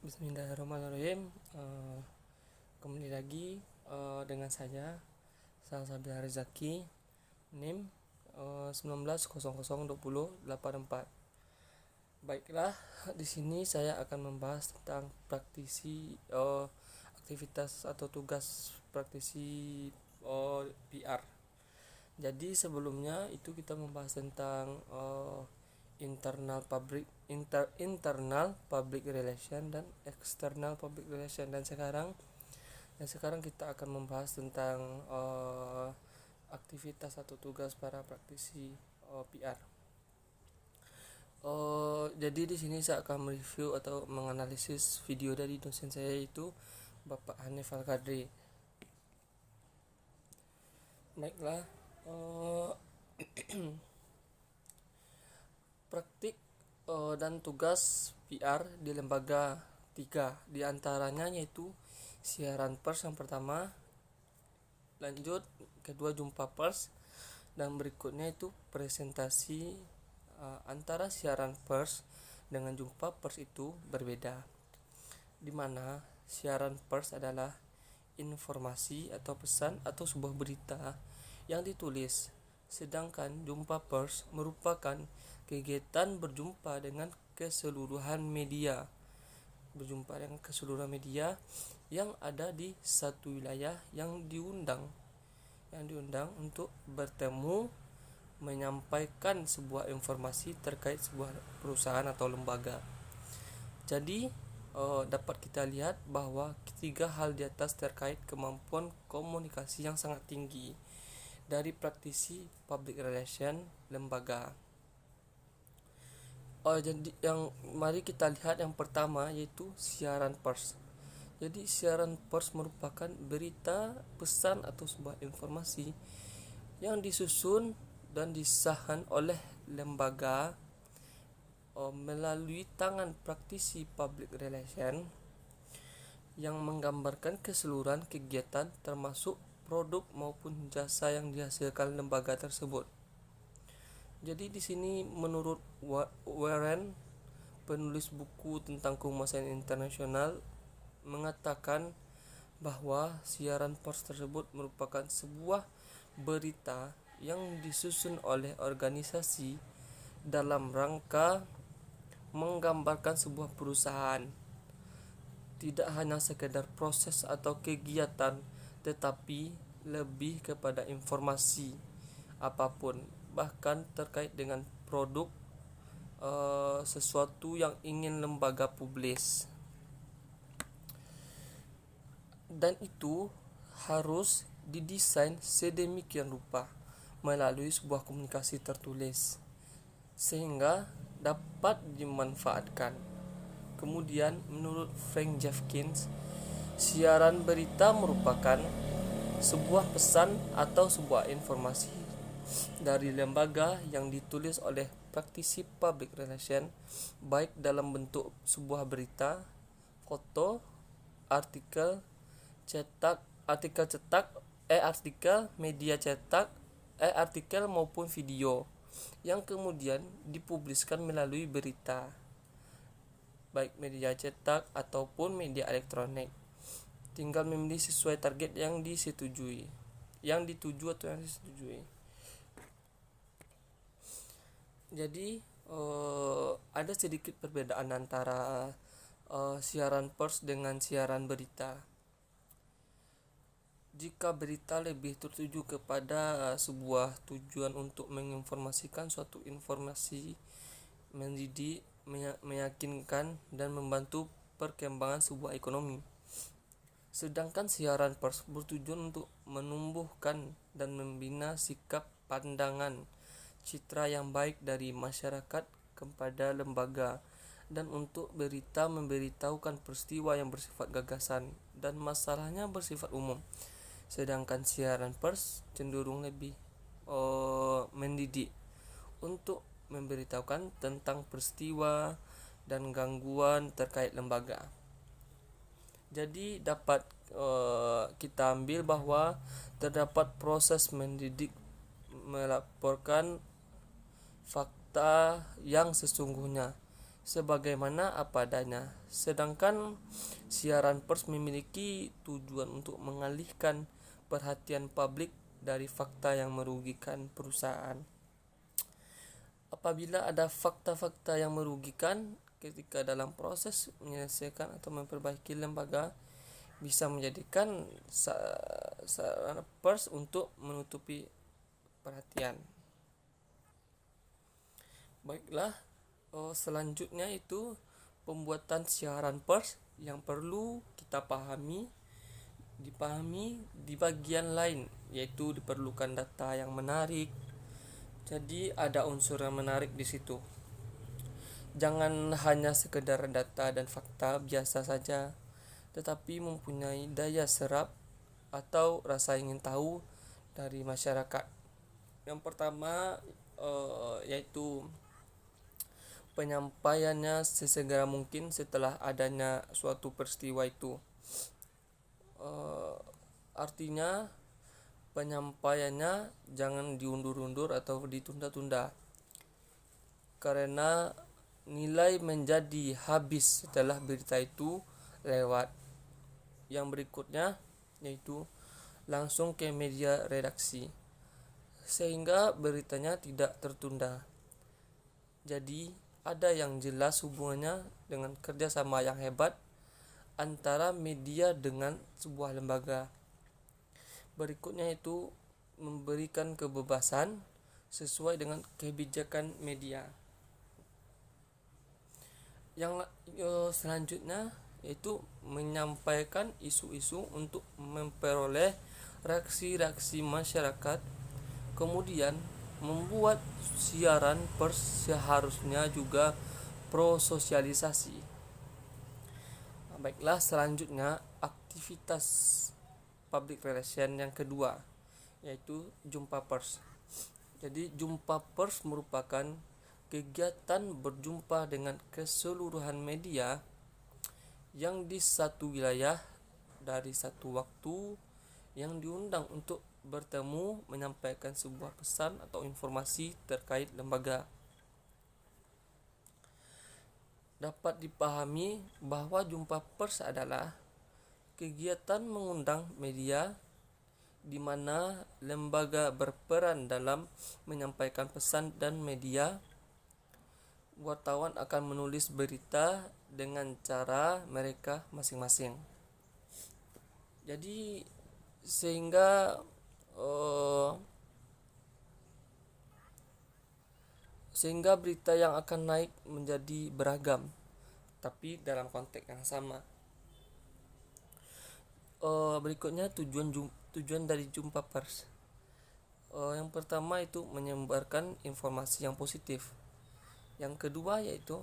Bismillahirrahmanirrahim. Kembali lagi dengan saya Salsabila Rezaki, NIM 19002084. Baiklah, di sini saya akan membahas tentang aktivitas atau tugas praktisi PR. Jadi sebelumnya itu kita membahas tentang internal public relation dan external public relation, dan sekarang kita akan membahas tentang aktivitas atau tugas para praktisi PR. Jadi di sini saya akan mereview atau menganalisis video dari dosen saya, yaitu Bapak Hanif Al-Qadri. Baiklah, praktik dan tugas PR di lembaga 3 diantaranya, yaitu siaran pers yang pertama, lanjut kedua jumpa pers, dan berikutnya itu presentasi. Antara siaran pers dengan jumpa pers itu berbeda, di mana siaran pers adalah informasi atau pesan atau sebuah berita yang ditulis, sedangkan jumpa pers merupakan kegiatan berjumpa dengan keseluruhan media yang ada di satu wilayah yang diundang untuk bertemu menyampaikan sebuah informasi terkait sebuah perusahaan atau lembaga. Jadi dapat kita lihat bahwa ketiga hal di atas terkait kemampuan komunikasi yang sangat tinggi dari praktisi public relation lembaga. Mari kita lihat yang pertama, yaitu siaran pers. Jadi siaran pers merupakan berita, pesan atau sebuah informasi yang disusun dan disahkan oleh lembaga melalui tangan praktisi public relation yang menggambarkan keseluruhan kegiatan termasuk produk maupun jasa yang dihasilkan lembaga tersebut. Jadi di sini menurut Warren, penulis buku tentang kehumasan internasional, mengatakan bahwa siaran pers tersebut merupakan sebuah berita yang disusun oleh organisasi dalam rangka menggambarkan sebuah perusahaan, tidak hanya sekedar proses atau kegiatan, tetapi lebih kepada informasi apapun, bahkan terkait dengan produk sesuatu yang ingin lembaga publis, dan itu harus didesain sedemikian rupa melalui sebuah komunikasi tertulis sehingga dapat dimanfaatkan. Kemudian menurut Frank Jeffkins, siaran berita merupakan sebuah pesan atau sebuah informasi dari lembaga yang ditulis oleh praktisi public relation, baik dalam bentuk sebuah berita, foto, artikel media cetak, artikel maupun video yang kemudian dipubliskan melalui berita, baik media cetak ataupun media elektronik. Tinggal memilih sesuai target yang dituju. Jadi ada sedikit perbedaan antara siaran pers dengan siaran berita. Jika berita lebih tertuju kepada sebuah tujuan untuk menginformasikan suatu informasi, mendidik, meyakinkan, dan membantu perkembangan sebuah ekonomi. Sedangkan siaran pers bertujuan untuk menumbuhkan dan membina sikap pandangan citra yang baik dari masyarakat kepada lembaga, dan untuk berita memberitahukan peristiwa yang bersifat gagasan dan masalahnya bersifat umum. Sedangkan siaran pers cenderung lebih mendidik untuk memberitahukan tentang peristiwa dan gangguan terkait lembaga. Jadi dapat kita ambil bahwa terdapat proses mendidik melaporkan fakta yang sesungguhnya, sebagaimana apa adanya. Sedangkan siaran pers memiliki tujuan untuk mengalihkan perhatian publik dari fakta yang merugikan perusahaan. Apabila ada fakta-fakta yang merugikan ketika dalam proses menyelesaikan atau memperbaiki lembaga, bisa menjadikan sarana pers untuk menutupi perhatian. Baiklah, selanjutnya itu pembuatan siaran pers yang perlu kita dipahami di bagian lain, yaitu diperlukan data yang menarik. Jadi ada unsur yang menarik di situ. Jangan hanya sekedar data dan fakta biasa saja, tetapi mempunyai daya serap atau rasa ingin tahu dari masyarakat. Yang pertama yaitu penyampaiannya sesegera mungkin setelah adanya suatu peristiwa itu. Artinya penyampaiannya jangan diundur-undur atau ditunda-tunda, karena nilai menjadi habis setelah berita itu lewat. Yang berikutnya yaitu langsung ke media redaksi, sehingga beritanya tidak tertunda. Jadi ada yang jelas hubungannya dengan kerjasama yang hebat antara media dengan sebuah lembaga. Berikutnya itu memberikan kebebasan sesuai dengan kebijakan media. Yang selanjutnya yaitu menyampaikan isu-isu untuk memperoleh reaksi-reaksi masyarakat. Kemudian membuat siaran pers seharusnya juga pro sosialisasi. Baiklah, selanjutnya aktivitas public relation yang kedua yaitu jumpa pers. Jadi jumpa pers merupakan kegiatan berjumpa dengan keseluruhan media yang di satu wilayah dari satu waktu, yang diundang untuk bertemu menyampaikan sebuah pesan atau informasi terkait lembaga. Dapat dipahami bahwa jumpa pers adalah kegiatan mengundang media di mana lembaga berperan dalam menyampaikan pesan, dan media wartawan akan menulis berita dengan cara mereka masing-masing. Jadi sehingga berita yang akan naik menjadi beragam, tapi dalam konteks yang sama. Berikutnya tujuan dari jumpa pers. Yang pertama itu menyebarkan informasi yang positif. Yang kedua yaitu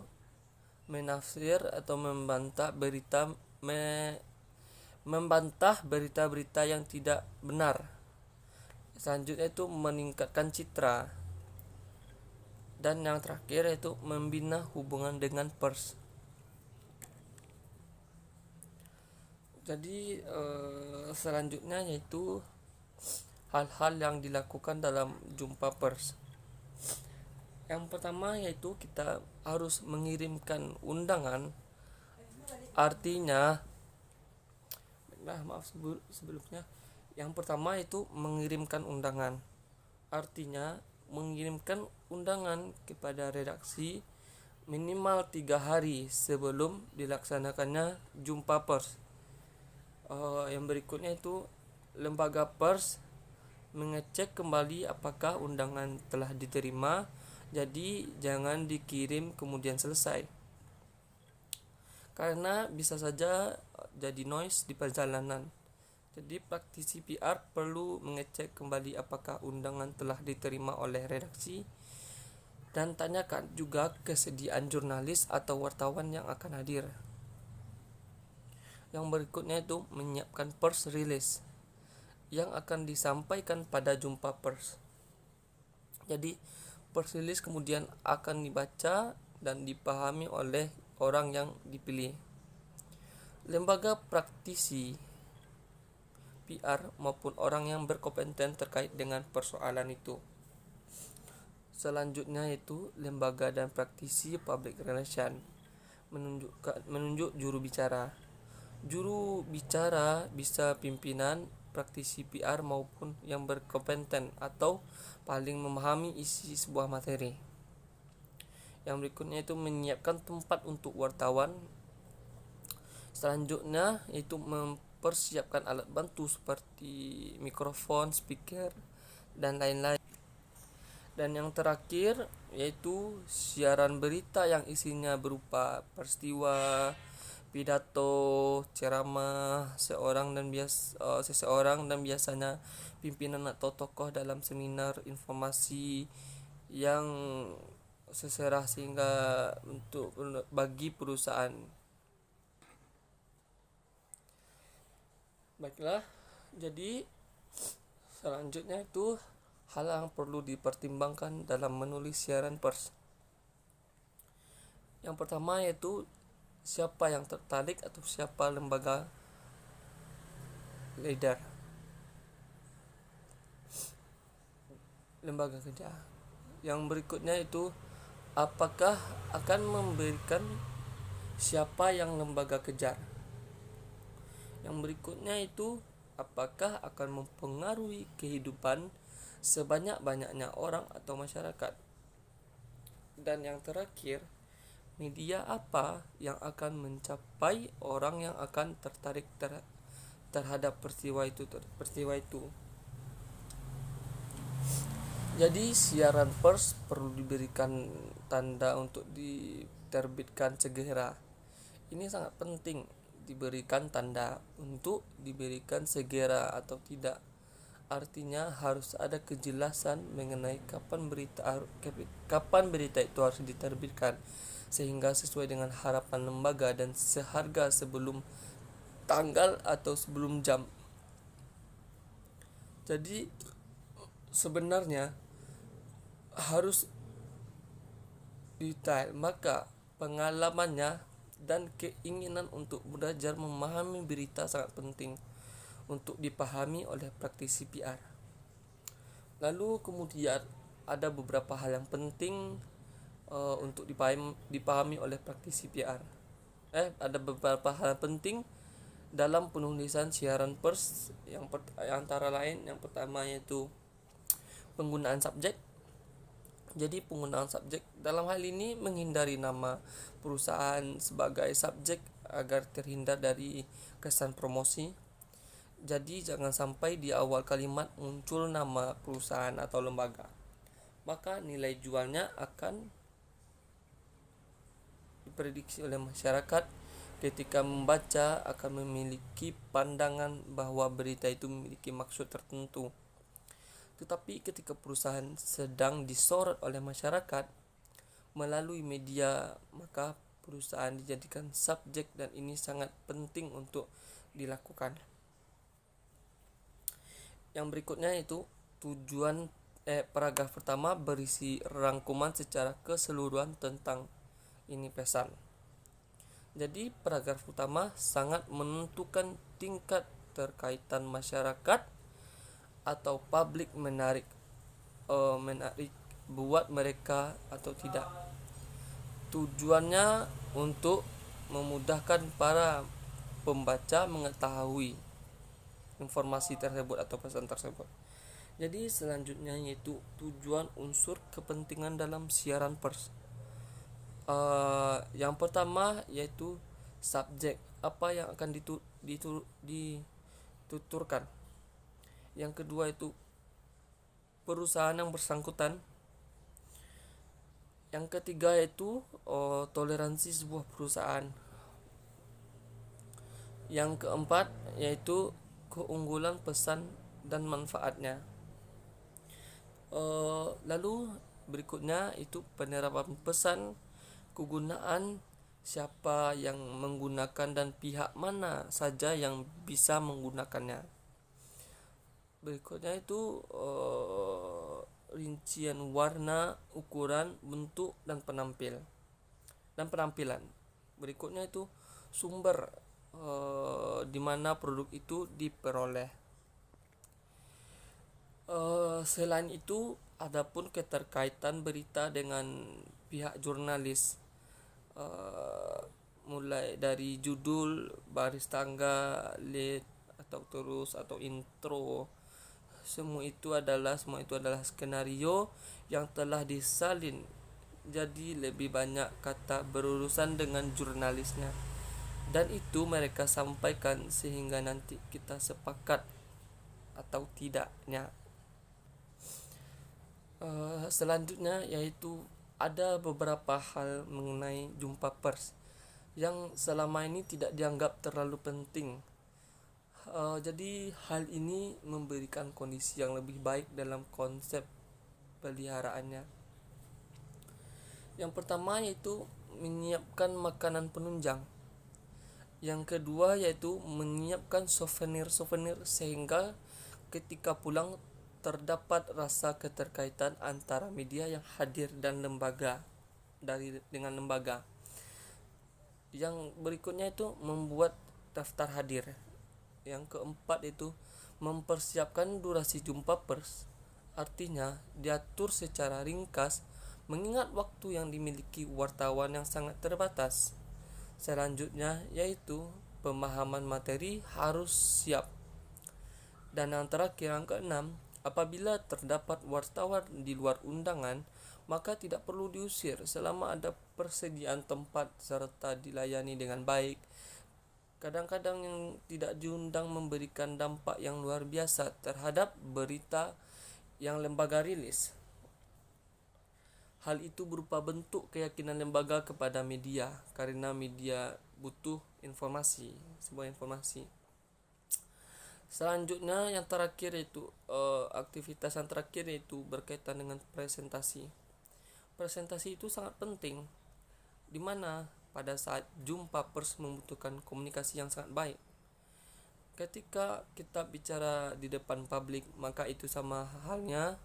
menafsir atau membantah berita-berita yang tidak benar. Selanjutnya itu meningkatkan citra. Dan yang terakhir yaitu membina hubungan dengan pers. Jadi selanjutnya yaitu hal-hal yang dilakukan dalam jumpa pers. Yang pertama yaitu kita harus mengirimkan undangan. Artinya sebelumnya. Yang pertama itu mengirimkan undangan. Artinya mengirimkan undangan kepada redaksi minimal 3 hari sebelum dilaksanakannya jumpa pers. Yang berikutnya itu lembaga pers mengecek kembali apakah undangan telah diterima. Jadi jangan dikirim kemudian selesai, karena bisa saja jadi noise di perjalanan. Jadi praktisi PR perlu mengecek kembali apakah undangan telah diterima oleh redaksi, dan tanyakan juga kesediaan jurnalis atau wartawan yang akan hadir. Yang berikutnya itu menyiapkan press release yang akan disampaikan pada jumpa pers. Jadi press release kemudian akan dibaca dan dipahami oleh orang yang dipilih. Lembaga praktisi PR maupun orang yang berkompeten terkait dengan persoalan itu. Selanjutnya itu lembaga dan praktisi public relation, menunjuk juru bicara. Juru bicara bisa pimpinan, praktisi PR maupun yang berkompeten atau paling memahami isi sebuah materi. Yang berikutnya itu menyiapkan tempat untuk wartawan. Selanjutnya itu mempersiapkan alat bantu seperti mikrofon, speaker, dan lain-lain. Dan yang terakhir yaitu siaran berita yang isinya berupa peristiwa, pidato, ceramah seseorang dan biasanya pimpinan atau tokoh dalam seminar informasi yang seserah sehingga untuk bagi perusahaan. Baiklah, jadi selanjutnya itu hal yang perlu dipertimbangkan dalam menulis siaran pers. Yang pertama yaitu siapa yang tertarik atau siapa lembaga leader, lembaga kerja. Yang berikutnya itu apakah akan memberikan siapa yang lembaga kejar. Yang berikutnya itu apakah akan mempengaruhi kehidupan sebanyak-banyaknya orang atau masyarakat. Dan yang terakhir, media apa yang akan mencapai orang yang akan tertarik terhadap peristiwa itu. Jadi siaran pers perlu diberikan tanda untuk diterbitkan segera. Ini sangat penting, diberikan tanda untuk diberikan segera atau tidak. Artinya harus ada kejelasan mengenai kapan berita itu harus diterbitkan sehingga sesuai dengan harapan lembaga dan seharga sebelum tanggal atau sebelum jam. Jadi sebenarnya harus detail, maka pengalamannya dan keinginan untuk belajar memahami berita sangat penting untuk dipahami oleh praktisi PR. Lalu kemudian ada beberapa hal yang penting untuk dipahami oleh praktisi PR. Ada beberapa hal penting dalam penulisan siaran pers yang antara lain yang pertama yaitu penggunaan subjek. Jadi penggunaan subjek dalam hal ini menghindari nama perusahaan sebagai subjek agar terhindar dari kesan promosi. Jadi jangan sampai di awal kalimat muncul nama perusahaan atau lembaga. Maka nilai jualnya akan diprediksi oleh masyarakat ketika membaca akan memiliki pandangan bahwa berita itu memiliki maksud tertentu. Tetapi ketika perusahaan sedang disorot oleh masyarakat melalui media, maka perusahaan dijadikan subjek dan ini sangat penting untuk dilakukan. Yang berikutnya itu tujuan paragraf pertama berisi rangkuman secara keseluruhan tentang ini pesan. Jadi paragraf utama sangat menentukan tingkat terkaitan masyarakat atau publik menarik buat mereka atau tidak. Tujuannya untuk memudahkan para pembaca mengetahui informasi tersebut atau pesan tersebut. Jadi selanjutnya yaitu tujuan unsur kepentingan dalam siaran pers. Yang pertama yaitu subjek, apa yang akan dituturkan. Yang kedua itu perusahaan yang bersangkutan. Yang ketiga yaitu toleransi sebuah perusahaan. Yang keempat yaitu keunggulan pesan dan manfaatnya. Lalu berikutnya itu penerapan pesan, kegunaan, siapa yang menggunakan dan pihak mana saja yang bisa menggunakannya. Berikutnya itu rincian warna, ukuran, bentuk dan penampilan. Berikutnya itu sumber di mana produk itu diperoleh. Selain itu Adapun keterkaitan berita dengan pihak jurnalis, mulai dari judul, baris tangga, lead atau terus atau intro, semua itu adalah skenario yang telah disalin. Jadi lebih banyak kata berurusan dengan jurnalisnya, dan itu mereka sampaikan sehingga nanti kita sepakat atau tidaknya. Selanjutnya yaitu ada beberapa hal mengenai jumpa pers yang selama ini tidak dianggap terlalu penting. Jadi hal ini memberikan kondisi yang lebih baik dalam konsep peliharaannya. Yang pertama yaitu menyiapkan makanan penunjang. Yang kedua yaitu menyiapkan souvenir-souvenir sehingga ketika pulang terdapat rasa keterkaitan antara media yang hadir dan dengan lembaga. Yang berikutnya itu membuat daftar hadir. Yang keempat itu mempersiapkan durasi jumpa pers. Artinya diatur secara ringkas mengingat waktu yang dimiliki wartawan yang sangat terbatas. Selanjutnya yaitu pemahaman materi harus siap. Dan yang terakhir, yang keenam, apabila terdapat wartawan di luar undangan, maka tidak perlu diusir selama ada persediaan tempat serta dilayani dengan baik. Kadang-kadang yang tidak diundang memberikan dampak yang luar biasa terhadap berita yang lembaga rilis. Hal itu berupa bentuk keyakinan lembaga kepada media, karena media butuh sebuah informasi. Selanjutnya yang terakhir itu aktivitas yang terakhir yaitu berkaitan dengan presentasi. Presentasi itu sangat penting, di mana pada saat jumpa pers membutuhkan komunikasi yang sangat baik. Ketika kita bicara di depan publik, maka itu sama halnya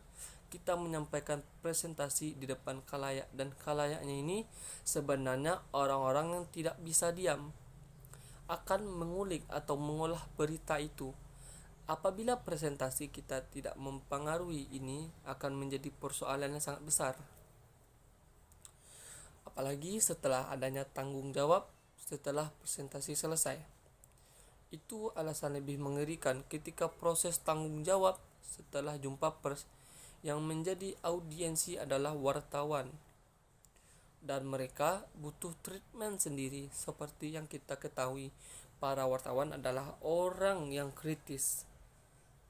kita menyampaikan presentasi di depan khalayak, dan khalayaknya ini sebenarnya orang-orang yang tidak bisa diam akan mengulik atau mengolah berita itu. Apabila presentasi kita tidak mempengaruhi, ini akan menjadi persoalan yang sangat besar. Apalagi setelah adanya tanggung jawab setelah presentasi selesai. Itu alasan lebih mengerikan ketika proses tanggung jawab setelah jumpa pers yang menjadi audiensi adalah wartawan. Dan mereka butuh treatment sendiri. Seperti yang kita ketahui, para wartawan adalah orang yang kritis.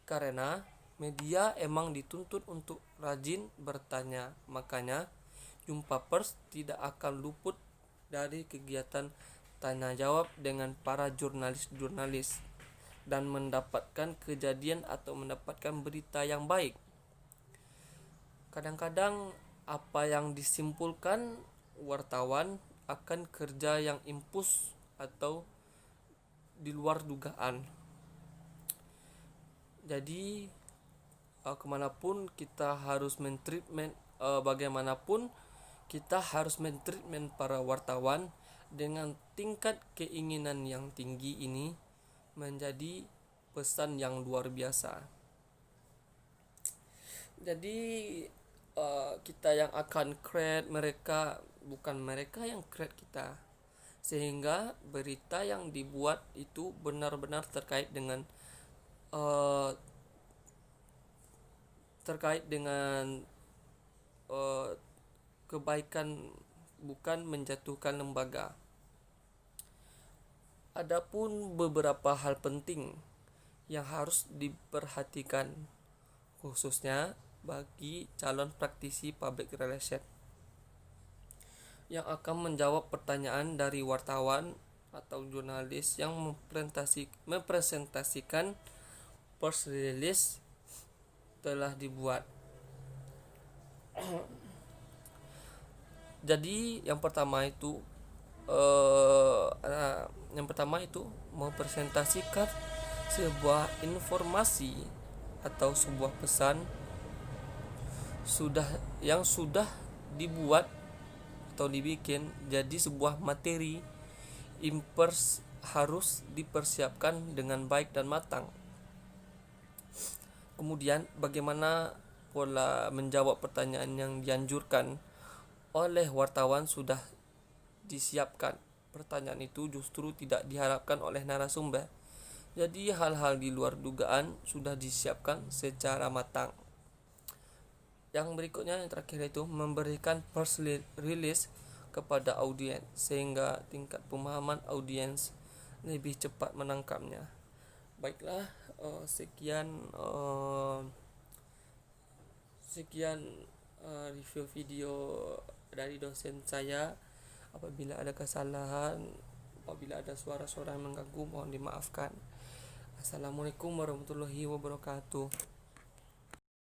Karena media emang dituntut untuk rajin bertanya, makanya jumpa pers tidak akan luput dari kegiatan tanya jawab dengan para jurnalis dan mendapatkan kejadian atau mendapatkan berita yang baik. Kadang-kadang apa yang disimpulkan wartawan akan kerja yang impus atau di luar dugaan. Jadi kemanapun kita harus bagaimanapun kita harus mentreatment para wartawan dengan tingkat keinginan yang tinggi. Ini menjadi pesan yang luar biasa. Jadi kita yang akan create mereka, bukan mereka yang create kita, sehingga berita yang dibuat itu benar-benar terkait dengan kebaikan, bukan menjatuhkan lembaga. Adapun beberapa hal penting yang harus diperhatikan khususnya bagi calon praktisi public relation yang akan menjawab pertanyaan dari wartawan atau jurnalis yang mempresentasikan press release telah dibuat. Jadi yang pertama itu mempresentasikan sebuah informasi atau sebuah pesan yang sudah dibuat atau dibikin jadi sebuah materi. Impers harus dipersiapkan dengan baik dan matang. Kemudian bagaimana pola menjawab pertanyaan yang dianjurkan oleh wartawan sudah disiapkan. Pertanyaan itu justru tidak diharapkan oleh narasumber. Jadi hal-hal di luar dugaan sudah disiapkan secara matang. Yang berikutnya, yang terakhir, itu memberikan first release kepada audiens sehingga tingkat pemahaman audiens lebih cepat menangkapnya. Baiklah, sekian review video dari dosen saya. Apabila ada kesalahan, apabila ada suara-suara yang mengganggu, mohon dimaafkan. Assalamualaikum warahmatullahi wabarakatuh.